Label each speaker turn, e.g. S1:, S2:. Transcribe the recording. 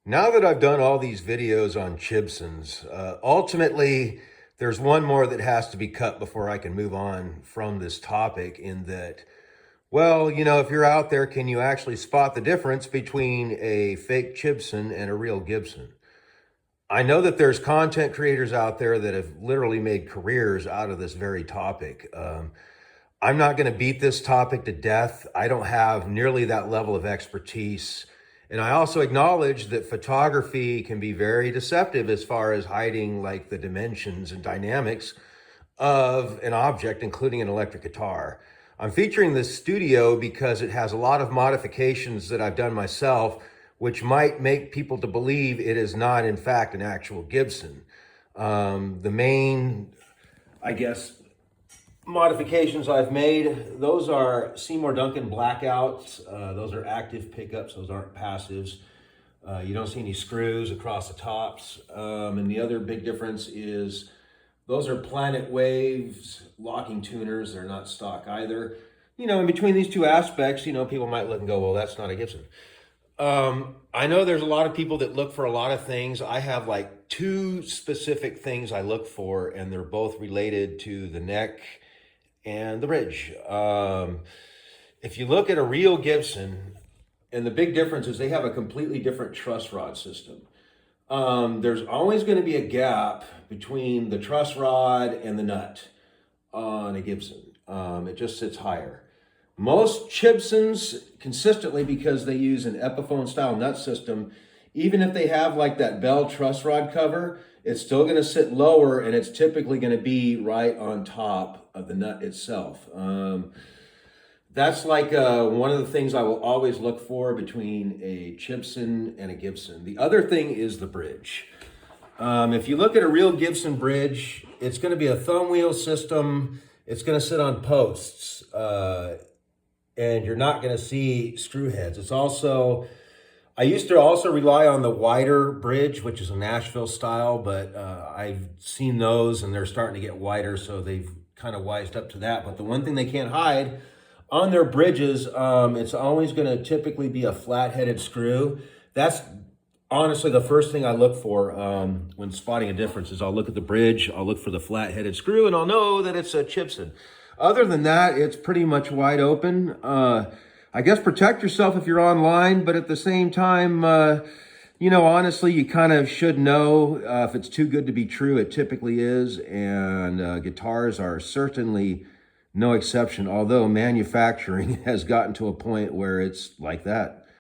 S1: Now that I've done all these videos on Chibsons, ultimately there's one more that has to be cut before I can move on from this topic in that, well, if you're out there, can you actually spot the difference between a fake Chibson and a real Gibson? I know that there's content creators out there that have literally made careers out of this very topic. I'm not going to beat this topic to death. I don't have nearly that level of expertise. And I also acknowledge that photography can be very deceptive as far as hiding like the dimensions and dynamics of an object, including an electric guitar. I'm featuring this studio because it has a lot of modifications that I've done myself, which might make people to believe it is not, in fact, an actual Gibson. The main, I guess, modifications I've made, those are Seymour Duncan blackouts. Those are active pickups, those aren't passives. You don't see any screws across the tops. And the other big difference is those are Planet Waves locking tuners. They're not stock either. In between these two aspects, people might look and go, well, that's not a Gibson. I know there's a lot of people that look for a lot of things. I have like two specific things I look for, and they're both related to the neck and the bridge. If you look at a real Gibson, and the big difference is they have a completely different truss rod system. There's always going to be a gap between the truss rod and the nut on a Gibson. It just sits higher. Most Chibsons, consistently, because they use an Epiphone style nut system, even if they have like that Bell truss rod cover, it's still going to sit lower, and it's typically going to be right on top of the nut itself. That's like one of the things I will always look for between a Chibson and a Gibson. The other thing is the bridge. If you look at a real Gibson bridge, it's going to be a thumb wheel system. It's going to sit on posts, and you're not going to see screw heads. I used to also rely on the wider bridge, which is a Nashville style, but I've seen those and they're starting to get wider, so they've kind of wised up to that. But the one thing they can't hide on their bridges, it's always going to typically be a flat-headed screw. That's honestly the first thing I look for when spotting a difference is I'll look at the bridge, I'll look for the flat-headed screw, and I'll know that it's a Chibson. Other than that, it's pretty much wide open. I guess protect yourself if you're online, but at the same time, honestly, you kind of should know if it's too good to be true. It typically is, and guitars are certainly no exception, although manufacturing has gotten to a point where it's like that.